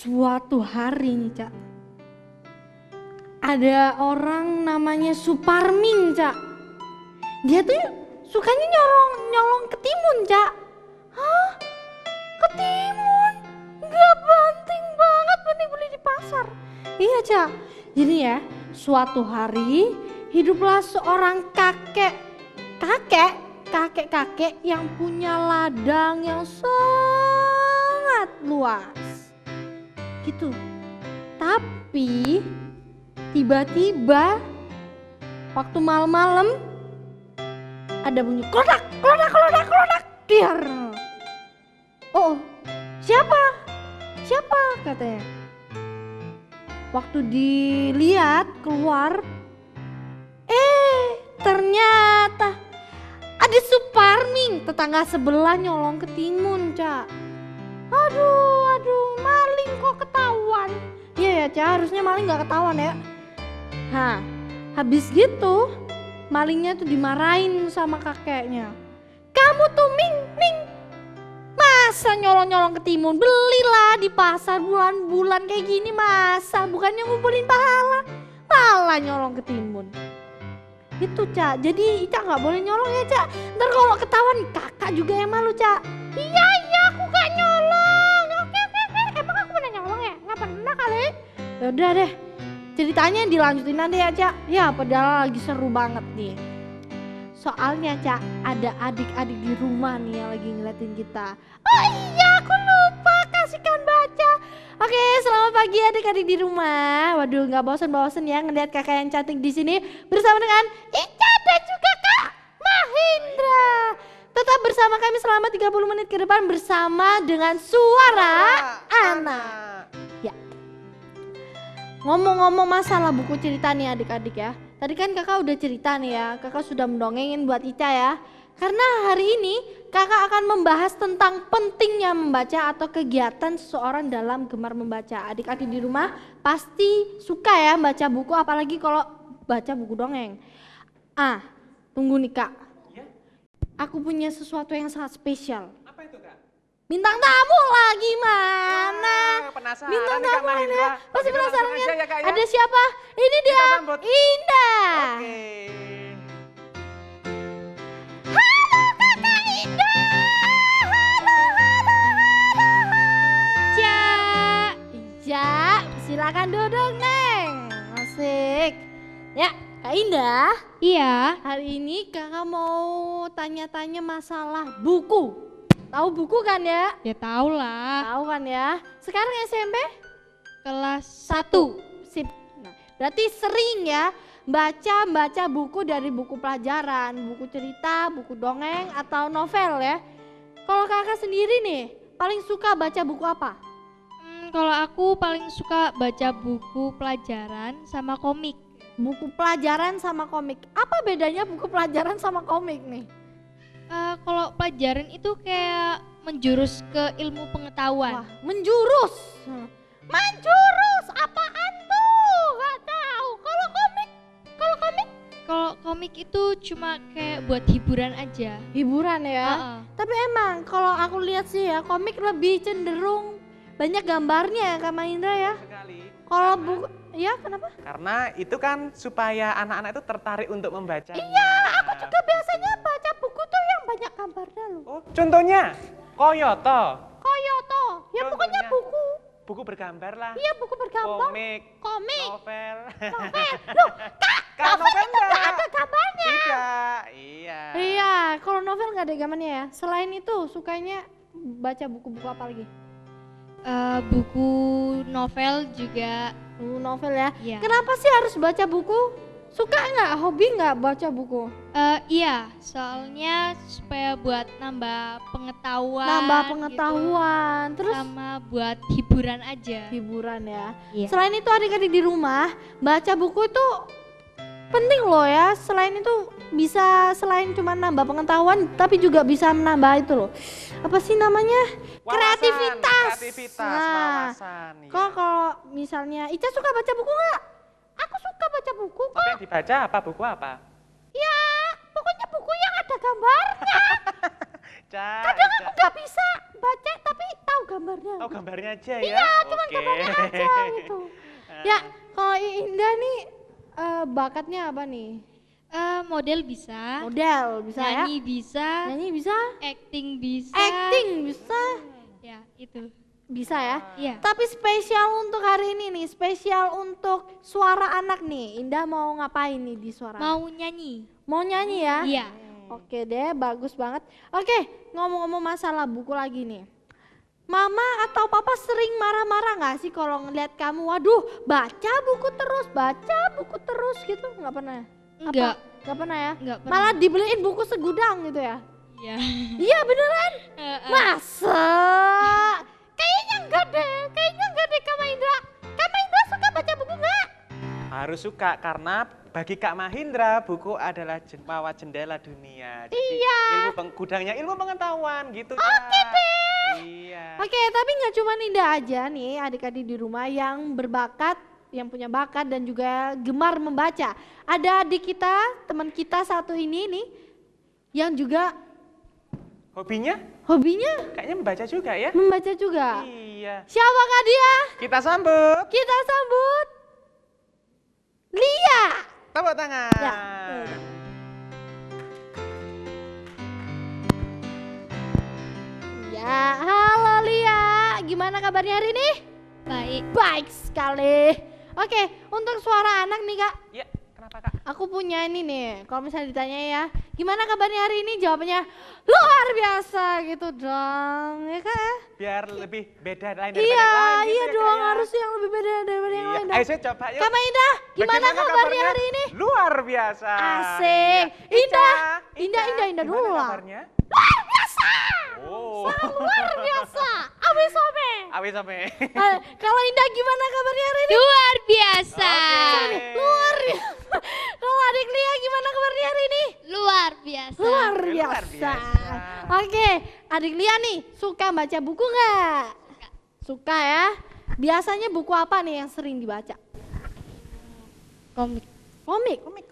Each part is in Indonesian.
Suatu hari nih Cak, ada orang namanya Suparmin Cak. Dia tuh sukanya nyolong ketimun Cak. Hah? Ketimun? Gak penting banget, mending beli di pasar. Iya Cak, jadi ya suatu hari hiduplah seorang kakek yang punya ladang yang sangat luas gitu. Tapi tiba-tiba waktu malam-malam ada bunyi klodak diar. Oh, siapa katanya. Waktu dilihat keluar, ternyata ada Suparmin, tetangga sebelah nyolong ketimun Cak. Aduh, maling kok ketahuan. Iya ya Cak, harusnya maling gak ketahuan ya. Nah, habis gitu malingnya tuh dimarahin sama kakeknya. Kamu tuh Ming, masa nyolong ketimun? Belilah di pasar bulan-bulan kayak gini, masa bukannya ngumpulin pahala, malah nyolong ketimun. Itu Cak, jadi Ica gak boleh nyolong ya Cak. Ntar kalau ketahuan kakak juga yang malu Cak. Iya aku gak nyolong. Oke. Emang aku pernah nyolong ya? Gak pernah kali. Yaudah deh, ceritanya dilanjutin nanti ya Cak. Ya padahal lagi seru banget nih. Soalnya Cak, ada adik-adik di rumah nih yang lagi ngeliatin kita. Oh iya, aku lupa kasihkan baca. Oke, selamat pagi adik-adik di rumah. Waduh, nggak bosan-bosan ya ngeliat kakak yang cantik di sini bersama dengan Ica dan juga Kak Mahindra. Tetap bersama kami selama 30 menit ke depan bersama dengan Suara Anak. Ya. Ngomong-ngomong masalah buku cerita nih adik-adik ya. Tadi kan kakak udah cerita nih ya, kakak sudah mendongengin buat Ica ya. Karena hari ini kakak akan membahas tentang pentingnya membaca atau kegiatan seseorang dalam gemar membaca. Adik-adik di rumah pasti suka ya baca buku, apalagi kalau baca buku dongeng. Tunggu nih Kak, aku punya sesuatu yang sangat spesial. Apa itu Kak? Bintang tamu lah, gimana? Penasaran Bintang nih Kak tamu Mahindra. ya. Pasti penasaran kan? Ya, Kak, ya? Ada siapa? Ini dia, sambut. Indah. Oke. Halo Kakak Indah. Cak, silakan duduk Neng. Asik. Ya, Kak Indah. Iya. Hari ini kakak mau tanya-tanya masalah buku. Tahu buku kan ya? Ya tahu lah. Tahu kan ya? Sekarang SMP? Kelas 1. Sip. Nah, berarti sering ya baca buku dari buku pelajaran, buku cerita, buku dongeng atau novel ya. Kalau kakak sendiri nih, paling suka baca buku apa? Kalau aku paling suka baca buku pelajaran sama komik. Buku pelajaran sama komik. Apa bedanya buku pelajaran sama komik nih? Kalau pelajaran itu kayak menjurus ke ilmu pengetahuan. Wah, menjurus. Menjurus apaan tuh? Gak tahu. Kalau komik? Kalau komik itu cuma kayak buat hiburan aja. Hiburan ya. Tapi emang kalau aku lihat sih ya, komik lebih cenderung banyak gambarnya ya Kak Mahindra ya. Sekali. Kalau buku, ya kenapa? Karena itu kan supaya anak-anak itu tertarik untuk membaca. Iya, aku juga biasanya baca buku tuh yang banyak gambarnya loh. Oh, contohnya Koyoto. Koyoto, ya pokoknya Contohnya. buku. Buku bergambar lah. Iya buku bergambar. Komik. Novel. Novel. Loh, Kak, novel itu enggak. gak ada gambarnya. Tidak, iya. Iya, kalau novel gak ada gambarnya ya. Selain itu, sukanya baca buku-buku apa lagi? Buku novel juga. Novel ya. Iya. Kenapa sih harus baca buku? Suka nggak? Hobi nggak baca buku? Iya, soalnya supaya buat nambah pengetahuan. Gitu. Terus sama buat hiburan aja. hiburan ya. Iya. Selain itu adik-adik di rumah baca buku itu penting loh ya. Selain itu bisa selain cuma nambah pengetahuan, tapi juga bisa menambah itu loh. Apa sih namanya? Kreativitas. Nah, Wawasan. Iya. kok kalau misalnya Ica suka baca buku nggak? Aku suka baca buku Apa kok. yang dibaca apa? Buku apa? Ya, pokoknya buku yang ada gambarnya. Kadang aku nggak bisa baca tapi tahu gambarnya. Oh, gambarnya aja ya? Iya, cuman gambarnya aja gitu. Ya, kalau Indah nih bakatnya apa nih? Model bisa, Model bisa ya? nyanyi bisa, Nyanyi bisa? acting bisa. Acting bisa? Ya, itu. Bisa ya? Iya. Tapi spesial untuk hari ini nih, spesial untuk suara anak nih. Indah mau ngapain nih di suara? Mau nyanyi. Mau nyanyi ya? Iya. Oke deh, bagus banget. Oke, ngomong-ngomong masalah buku lagi nih. Mama atau papa sering marah-marah gak sih kalau ngeliat kamu, waduh baca buku terus gitu, nggak pernah? Enggak. Nggak pernah ya? Enggak pernah. Malah dibeliin buku segudang gitu ya? Iya. Iya beneran? Heeh. Masa? Kayaknya enggak deh Kak Maindra. Kak Maindra suka baca buku nggak? Harus suka karena bagi Kak Mahindra buku adalah jendela jendela dunia. Jadi, Iya. Gudangnya ilmu pengetahuan gitu. Oke Kak. deh. Iya. Oke, tapi nggak cuma Indah aja nih adik-adik di rumah yang berbakat, yang punya bakat dan juga gemar membaca. Ada adik kita, teman kita satu ini nih, yang juga Hobinya hobinya kayaknya membaca juga ya? membaca juga. Iya. Siapakah dia? Kita sambut. Kita sambut Lia. Tepuk tangan. Ya. Ya, halo Lia. Gimana kabarnya hari ini? Baik. Baik sekali. Oke, untuk suara anak nih Kak. Ya, kenapa Kak? Aku punya ini nih, kalau misalnya ditanya ya, gimana kabarnya hari ini? Jawabannya luar biasa gitu dong, ya Kak ya? Biar lebih beda lain daripada Iya, yang lain gitu iya ya, dong, Kak, ya? harus yang lebih beda daripada yang Iya. lain. Ayo saya coba yuk. Kak Maindah, gimana Bagaimana kabarnya hari ini? Luar biasa. Asik. Iya. Indah dulu Gimana lah. kabarnya? Luar biasa. Oh. Sangat luar biasa. Awe sobe. Awi sampai. Kalau Indah gimana kabarnya hari ini? Luar biasa. Oke. Luar biasa. Kalau adik Lia gimana kabarnya hari ini? Luar biasa. Luar Luar biasa. biasa. Oke, adik Lia nih suka baca buku nggak? Suka ya. Biasanya buku apa nih yang sering dibaca? Komik. Komik. Komik.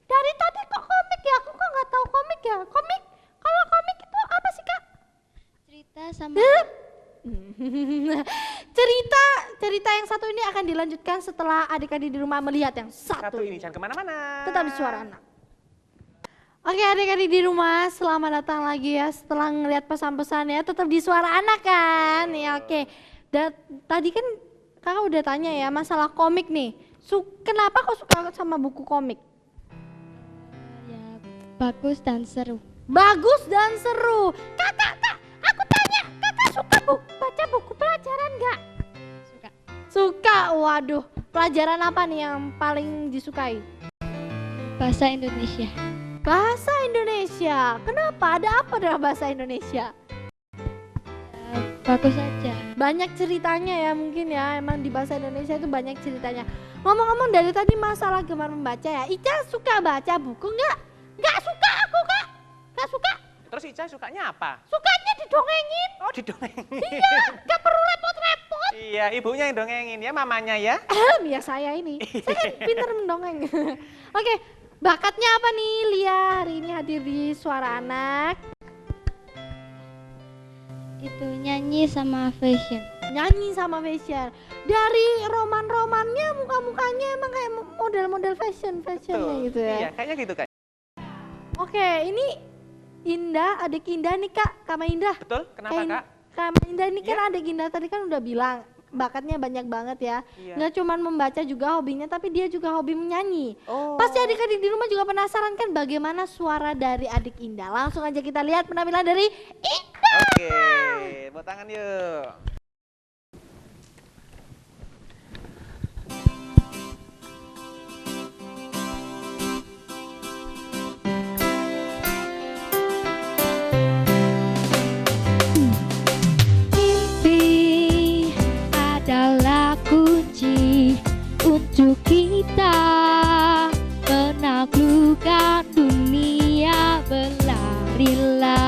Dari tadi kok komik ya? Aku kok nggak tahu komik ya? Komik? Kalau komik itu apa sih Kak? Cerita sama cerita yang satu ini akan dilanjutkan setelah adik-adik di rumah melihat yang Satu satu ini jangan kemana-mana. tetap di suara anak. Oke adik-adik di rumah, selamat datang lagi ya setelah ngeliat pesan-pesannya tetap di suara anak kan. Ya oke. Dan tadi kan kakak udah tanya ya masalah komik nih. Kenapa kok suka sama buku komik? ya bagus dan seru. Bagus dan seru. Kak, aku tanya, kakak suka baca buku pelajaran nggak? Suka. Suka, waduh. Pelajaran apa nih yang paling disukai? Bahasa Indonesia. Bahasa Indonesia. Kenapa? Ada apa dengan bahasa Indonesia? Bagus aja. Banyak ceritanya ya mungkin ya. Emang di bahasa Indonesia itu banyak ceritanya. Ngomong-ngomong dari tadi masalah gemar membaca ya. Ica suka baca buku nggak? Nggak suka aku Kak. Nggak suka. Terus Ica sukanya apa? Sukanya didongengin. Oh, didongengin. Iya, nggak perlu repot-repot. Iya, ibunya yang dongengin ya, mamanya ya. Ya saya ini, saya kan pintar mendongeng. Oke, bakatnya apa nih Lia hari ini hadir di Suara Anak? Itu nyanyi sama fashion. Nyanyi sama fashion. Dari roman-romannya muka-mukanya emang kayak model-model fashionnya gitu ya. Iya, kayaknya gitu Kak. Oke, ini Indah, adik Indah nih Kak Maindah. Betul? Kenapa Kak? Kak Maindah ini kan adik Indah tadi kan udah bilang bakatnya banyak banget ya. Iya. Nggak cuma membaca juga hobinya, tapi dia juga hobi menyanyi. Oh. Pasti adik-adik di rumah juga penasaran kan bagaimana suara dari adik Indah. Langsung aja kita lihat penampilan dari Indah. Oke, buat tangan yuk. Mimpi adalah kunci untuk kita menaklukkan dunia. Berlarilah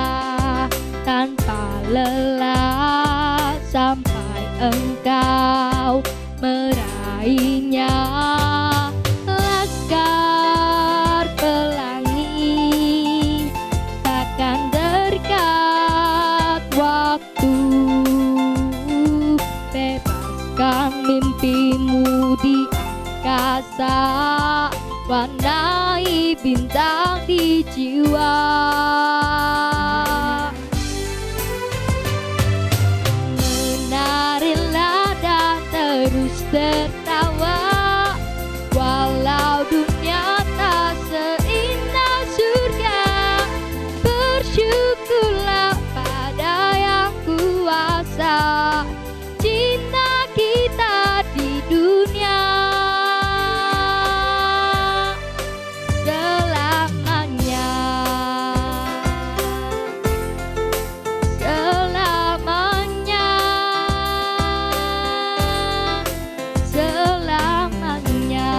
tanpa lelah sampai engkau meraihnya. Laskar pelangi takkan terkalahkan Terbangkan mimpimu di angkasa, warnai bintang di jiwa. Menarilah dan terus tertawa, walau dunia tak seindah surga. Bersyukurlah pada yang kuasa, cinta kita di dunia selamanya. Selamanya, selamanya.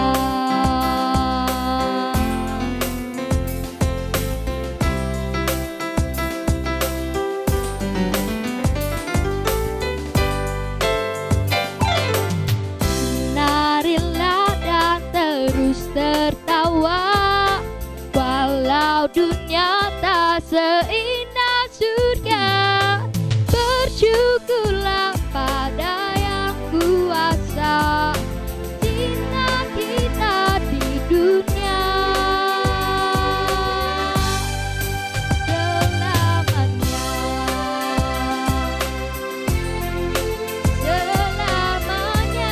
Menarilah dan terus tertawa, walau dunia tak seindah surga. Bersyukurlah pada yang kuasa, cinta kita di dunia selamanya. Selamanya, selamanya.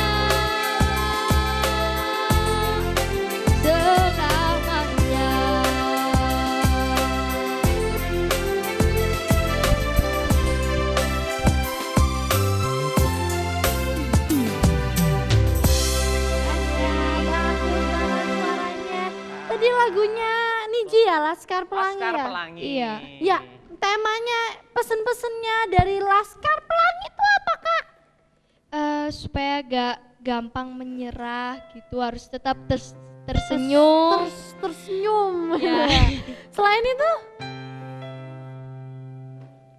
Bagus banget suaranya. Tadi lagunya Niji ya, Laskar Pelangi Laskar ya? Pelangi. Iya. Ya, temanya, pesen-pesennya dari Laskar Pelangi itu apa, Kak? Supaya gak gampang menyerah gitu, harus tetap tersenyum. Tersenyum. Ya. Selain itu,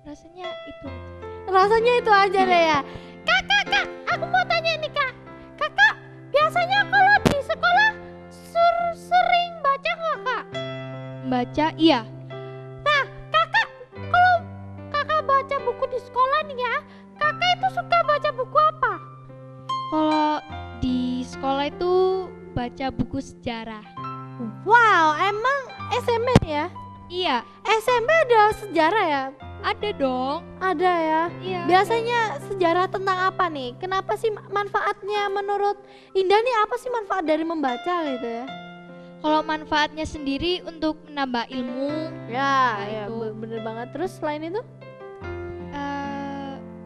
Rasanya itu aja. rasanya itu aja deh ya. Kak, aku mau tanya nih, Kak. Kakak, biasanya kalau di sekolah sering baca nggak, Kak? Baca, iya. Nah, kakak, kalau kakak baca buku di sekolah nih ya, kakak itu suka baca buku apa? Kalau di sekolah itu baca buku sejarah. Wow, emang SMP ya? Iya, SMP ada sejarah ya? ada dong. Ada ya? Iya. Biasanya sejarah tentang apa nih? Kenapa sih manfaatnya menurut Indah nih, apa sih manfaat dari membaca gitu ya? Kalau manfaatnya sendiri untuk menambah ilmu, Ya, Nah, ya itu. bener banget. Terus selain itu?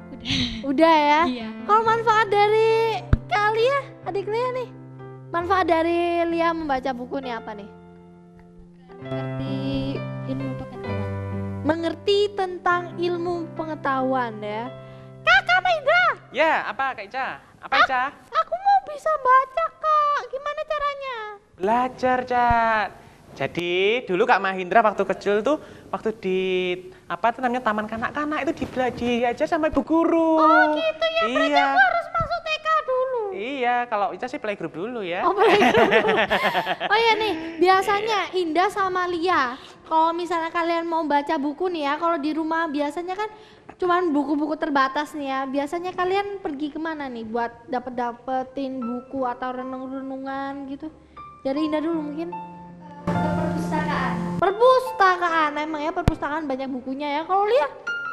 udah. Udah ya? Iya. Kalau manfaat dari Kak Lia, adik Lia nih, manfaat dari Lia membaca buku nih apa nih? Seperti ilmu pengetahuan. Mengerti tentang ilmu pengetahuan ya. Kakak Maindra, Ya, apa Kak Ica? Apa Ica? aku mau bisa baca, Kak. Gimana caranya? Belajar, Cat. Jadi dulu Kak Mahindra waktu kecil tuh, waktu di apa tuh namanya taman kanak-kanak itu diajar sama ibu guru. Oh gitu ya, berarti Iya. aku harus masuk TK dulu. Iya, kalau Ica sih playgroup dulu ya. Oh, boleh dulu. Oh ya nih, biasanya Indah sama Lia, kalau misalnya kalian mau baca buku nih ya, kalau di rumah biasanya kan cuman buku-buku terbatas nih ya. Biasanya kalian pergi kemana nih buat dapetin buku atau renung-renungan gitu? Dari Indah dulu mungkin. Perpustakaan. Perpustakaan, emang ya perpustakaan banyak bukunya ya. Kalau Lia,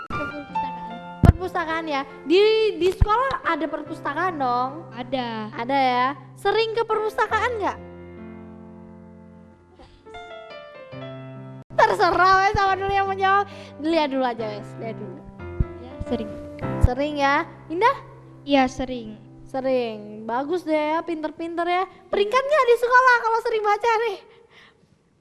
Perpustakaan. perpustakaan ya. Di sekolah ada perpustakaan dong. Ada. Ada ya. Sering ke perpustakaan nggak? Terserah wes, sama dulu yang menjawab. Lihat dulu aja wes, lihat dulu. Ya, sering. Sering ya. Indah? Iya, sering. Sering. Bagus deh ya, pinter-pinter ya. Peringkat nggak di sekolah kalau sering baca nih?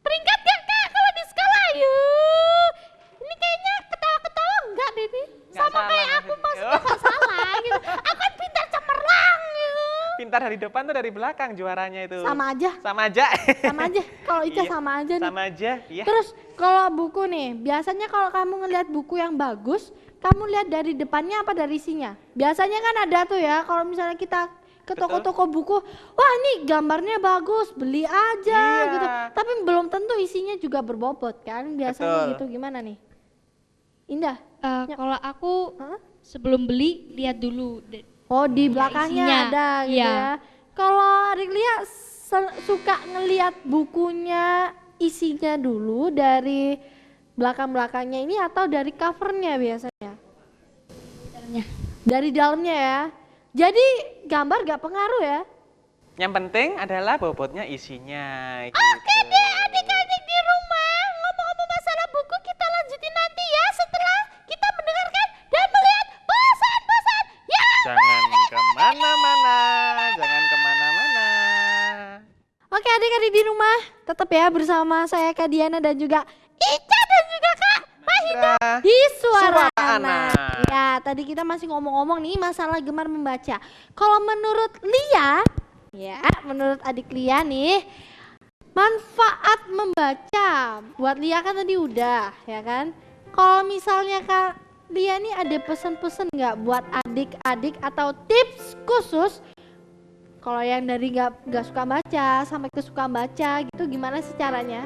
Peringkat nggak, Kak, kalau di sekolah? Yuk. Ini kayaknya ketawa-ketawa enggak deh nih. Nggak Sama salah kayak aku maksudnya. maksudnya nggak salah gitu. Aku kan pintar cemerlang gitu. Pintar dari depan tuh dari belakang juaranya itu. Sama aja. Sama aja. Sama aja. Kalau Ica Iya, sama aja nih. Sama aja, iya. Terus kalau buku nih, biasanya kalau kamu ngelihat buku yang bagus, kamu lihat dari depannya apa dari isinya? Biasanya kan ada tuh ya, kalau misalnya kita ke Betul. toko-toko buku, wah ini gambarnya bagus, beli aja Iya. gitu. Tapi belum tentu isinya juga berbobot kan, biasanya Betul. gitu. Gimana nih? Indah? Ya. Kalau aku Hah? sebelum beli lihat dulu Oh, di belakangnya isinya. ada gitu Iya. ya. Kalau adik Lia suka ngelihat bukunya isinya dulu dari belakang-belakangnya ini atau dari covernya biasanya? Caranya. Dari dalamnya ya. Jadi gambar gak pengaruh ya? Yang penting adalah bobotnya isinya. Oke gitu. deh adik-adik di rumah, ngomong-ngomong masalah buku kita lanjutin nanti ya setelah kita mendengarkan dan melihat bosan-bosan yang Jangan kemana-mana, jangan kemana-mana. Oke adik-adik di rumah, tetap ya bersama saya Kak Diana dan juga Ica dan juga Kak Mahinda di Suara Suara Anak. Anak. Ya, tadi kita masih ngomong-ngomong nih masalah gemar membaca. Kalau menurut Lia, ya menurut adik Lia nih, manfaat membaca buat Lia kan tadi udah, ya kan? Kalau misalnya Kak Lia nih ada pesan-pesan nggak buat adik-adik atau tips khusus kalau yang dari nggak suka baca sampai ke suka baca gitu, gimana sih caranya?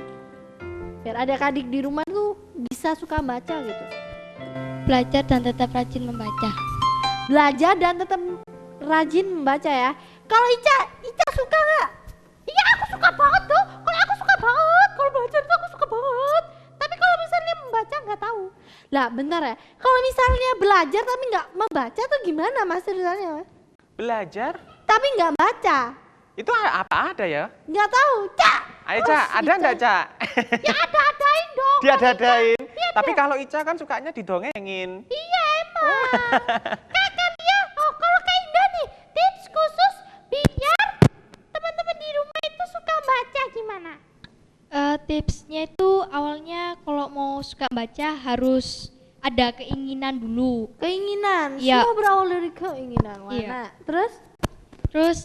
Biar adik-adik di rumah tuh bisa suka baca gitu. Belajar dan tetap rajin membaca. Belajar dan tetap rajin membaca ya. Kalau Ica suka nggak? Iya aku suka banget tuh. Kalau aku suka banget, kalau belajar tuh aku suka banget. Tapi kalau misalnya membaca nggak tahu. Lah bentar ya. Kalau misalnya belajar tapi nggak membaca tuh gimana mas ceritanya? Mas? Belajar? Tapi nggak baca, Itu apa ada ya? nggak tahu. Cak. Ayo Cak, ada enggak Cak? Ya ada-adain dong. Diada-adain. Iya, Tapi kalau Ica kan sukanya didongengin. Iya emang. Kakak Lia, oh kalau Kak Indah nih, tips khusus biar teman-teman di rumah itu suka baca gimana? Tipsnya itu awalnya kalau mau suka baca harus ada keinginan dulu. Keinginan, Iya. semua berawal dari keinginan. Mana? Iya. Terus?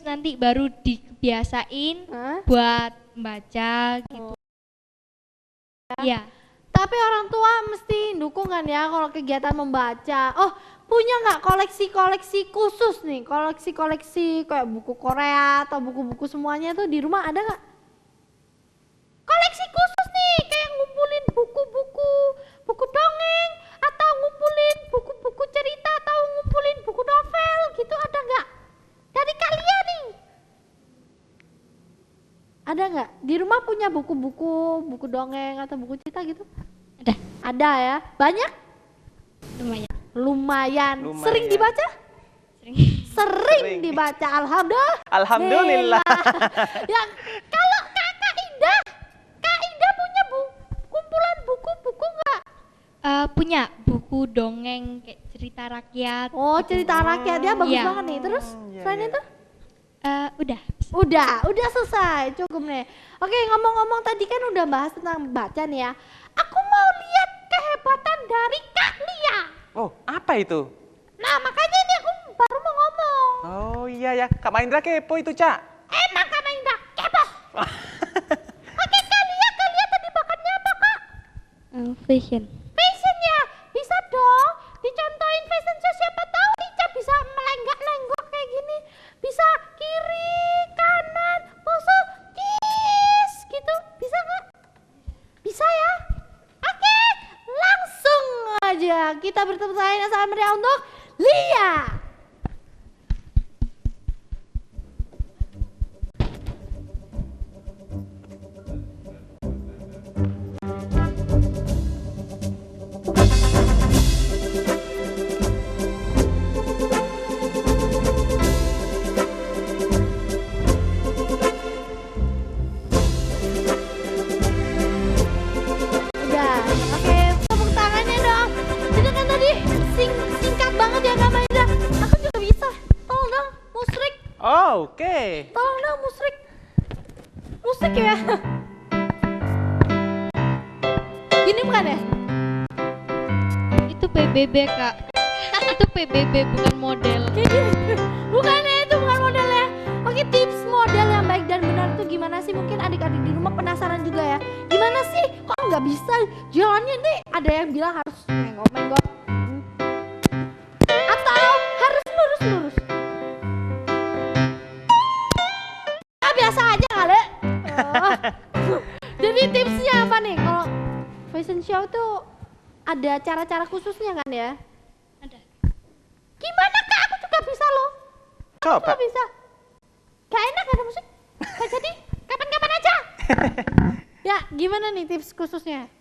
Nanti baru dibiasain Hah? buat membaca gitu. Iya. Tapi orang tua mesti dukung kan ya kalau kegiatan membaca. Oh, punya nggak koleksi-koleksi khusus nih? Koleksi-koleksi kayak buku Korea atau buku-buku semuanya tuh di rumah ada nggak? Koleksi khusus nih, kayak ngumpulin buku dongeng atau ngumpulin buku-buku cerita atau ngumpulin buku novel gitu ada nggak? Dari kalian nih? Ada nggak? Di rumah punya buku dongeng atau buku cerita gitu? Ada. Ada ya? Banyak? Lumayan. Lumayan. Lumayan. Sering dibaca? Sering. Sering Sering. dibaca. Alhamdulillah. Alhamdulillah. Ya, kalau Kak Indah punya kumpulan buku-buku nggak? Punya buku dongeng kayak cerita rakyat. Oh, cerita rakyat ya bagus Iya. banget nih. Terus Iya, selain iya. itu? Udah. Udah selesai, cukup nih. Oke, ngomong-ngomong tadi kan udah bahas tentang baca nih ya. Aku mau lihat kehebatan dari Kak Lia. Oh, apa itu? Nah, makanya ini aku baru mau ngomong. Oh iya ya, Kak Maindra kepo itu Cak. Emang Kak Indah kepo. Oke, Kak Lia tadi bakatnya apa Kak? Fashion. Fashion ya, bisa dong. Dicontohin fashion show siapa tahu Ica bisa melenggak-lenggok kayak gini. Bisa kiri, kanan, pose, kiss gitu. Bisa nggak? Bisa ya? Oke, langsung aja kita bertepuk tangan yang sangat meriah untuk Lia. Udah, oke, tepuk tangannya dong. Itu kan tadi singkat banget ya Kak Maindra. Aku juga bisa. Tolong dong, musrik. Oh, oke. Tolong dong, musrik. Musik ya. Gini bukan ya? Itu PBB Kak. Itu PBB bukan model. Kayak gini. Bukan ya, itu bukan modelnya. Oke, tips model yang baik dan benar itu gimana sih? Mungkin adik-adik di rumah penasaran juga ya. Gimana sih? Kok nggak bisa jalannya nih? Ada yang bilang harus menggok-menggok. Atau harus lurus-lurus. Ah, biasa aja kali. Oh. Jadi tipsnya apa nih? Kalau fashion show tuh ada cara-cara khususnya kan ya? Ada. Gimana Kak? Aku juga bisa loh. Coba. Kok bisa? Gak enak ada musik? Gak jadi? Kapan-kapan aja. Ya, gimana nih tips khususnya?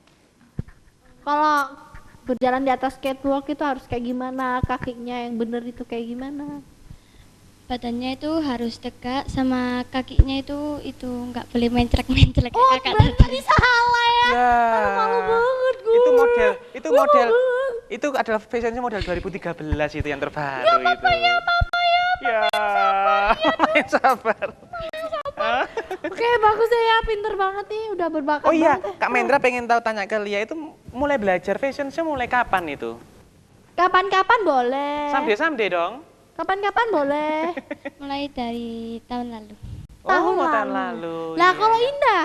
Kalau berjalan di atas catwalk itu harus kayak gimana? Kakinya yang bener itu kayak gimana? Badannya itu harus tegak, sama kakinya itu nggak boleh mencrek-mencrek Oh, kakak berarti salah ya? Ya. Aduh, malu banget gue. Itu model, Malu banget. itu adalah fashionnya model 2013 itu yang terbaru itu. Ya, sabar. Oke, bagus ya, pinter banget nih, udah berbakat Oh iya, banget. Kak Mendra pengen tahu tanya ke Lia itu mulai belajar fashionnya mulai kapan itu? Kapan-kapan boleh. Someday dong. Kapan-kapan boleh. Mulai dari tahun lalu. Tahun Oh, tahun lalu. lalu. Lah iya, kalau iya. Indah,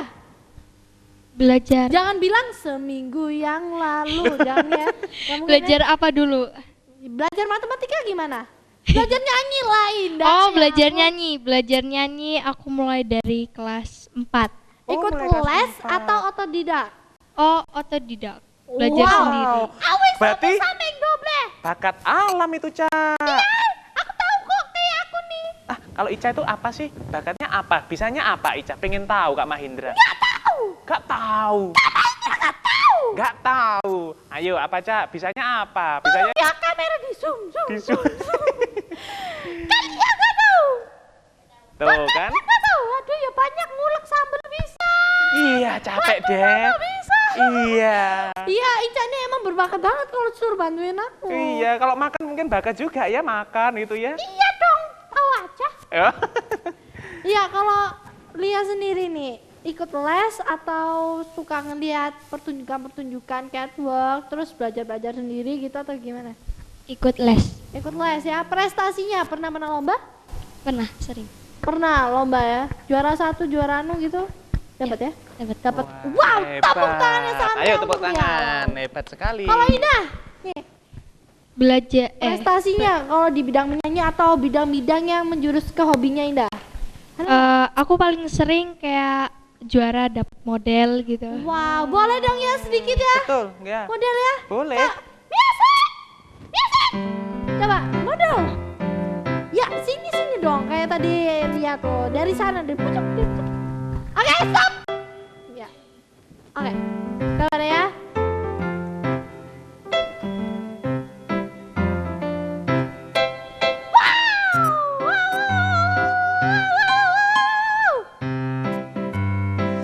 Belajar. jangan bilang seminggu yang lalu, jangan ya. Nggak mungkin Belajar apa dulu? ya. Belajar matematika gimana? Belajar nyanyi lah Indah. Oh, Ya belajar ampun. nyanyi. Belajar nyanyi aku mulai dari kelas 4. Oh, Ikut mulai kelas les 4. atau otodidak? Oh, otodidak. Belajar Wow. sendiri. Awes Berarti- sampai doble. Bakat alam itu, Ca. Aku tahu kok kayak aku nih. Ah, kalau Ica itu apa sih? Bakatnya apa? Bisanya apa, Ica? Pengen tahu, Kak Mahindra. Gak tahu. Gak tahu. Gak tahu. Gak tahu. Ayo, apa, Ca? Bisanya apa? Bisanya Ya kamera di zoom. bisu. Kalian gak tahu. Tuh kan? Gak tahu. Aduh ya banyak ngulek sambal bisa. Iya, capek deh. Bisa. Iya. Iya, Ica ini emang berbakat banget kalau suruh bantuin aku. Iya, kalau makan mungkin bakat juga ya, makan itu ya. Iya dong, tahu aja. Ya. Iya, kalau Lia sendiri nih, ikut les atau suka ngeliat pertunjukan-pertunjukan catwalk, terus belajar-belajar sendiri gitu atau gimana? Ikut les. Ikut les ya, prestasinya pernah menang lomba? Pernah, sering. Pernah lomba ya, juara 1, juara anu gitu? Dapat ya? Dapat. Dapat. Wow, tepuk tangannya sampai Ayo tepuk untuk Lia. tangan, hebat sekali. Kalau Indah, nih, Belajar prestasinya kalau di bidang menyanyi atau bidang-bidang yang menjurus ke hobinya Indah? aku paling sering kayak juara dapet model gitu. Wow, boleh dong ya sedikit ya? Betul, ya. Model ya? Boleh. Biasa. Coba, model. Ya, sini dong. Kayak tadi lihat tuh. Dari sana, dari pucuk. Oke, stop. Ya. Oke. Coba deh ya.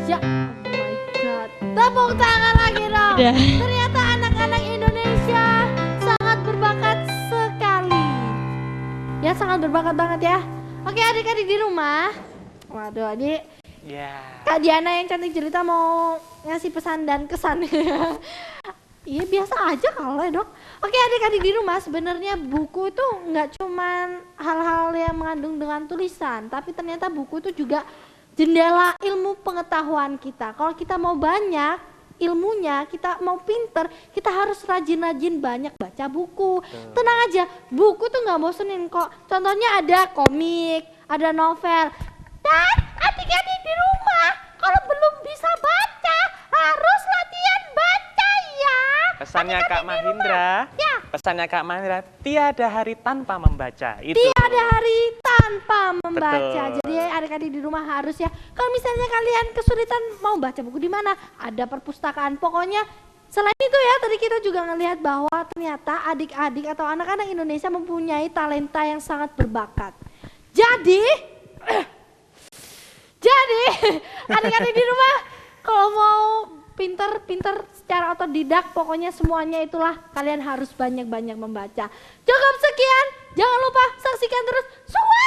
Ya, oh my god. Tepuk tangan lagi dong. Udah. Ternyata anak-anak Indonesia sangat berbakat sekali. Ya, sangat berbakat banget ya. Oke, adik-adik di rumah. Waduh, adik. Ya. Kak Diana yang cantik cerita mau ngasih pesan dan kesan. Iya, biasa aja kalau dok. Oke, adik-adik di rumah, sebenarnya buku itu nggak cuman hal-hal yang mengandung dengan tulisan, tapi ternyata buku itu juga jendela ilmu pengetahuan kita. Kalau kita mau banyak ilmunya, kita mau pinter, kita harus rajin-rajin banyak baca buku. Tenang aja, buku tuh nggak bosenin kok. Contohnya ada komik, ada novel. Dan adik-adik di rumah, kalau belum bisa baca, harus latihan baca ya. Pesannya Adik-adik Kak di Mahindra. rumah. Ya. Pesannya Kak Mahindra, tiada hari tanpa membaca. Itu. Tiada hari tanpa membaca. Betul. Jadi adik-adik di rumah harus ya. Kalau misalnya kalian kesulitan mau baca buku di mana? Ada perpustakaan. Pokoknya selain itu ya, tadi kita juga ngelihat bahwa ternyata adik-adik atau anak-anak Indonesia mempunyai talenta yang sangat berbakat. Jadi adik-adik di rumah kalau mau pinter secara otodidak, pokoknya semuanya itulah kalian harus banyak-banyak membaca. Cukup sekian, jangan lupa saksikan terus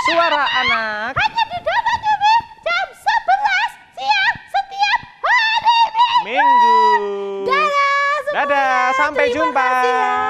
Suara anak. hanya di Dana TV jam 11 siang setiap hari Minggu. Minggu. Dadah semua. Dadah, sampai Terima jumpa. kasih ya.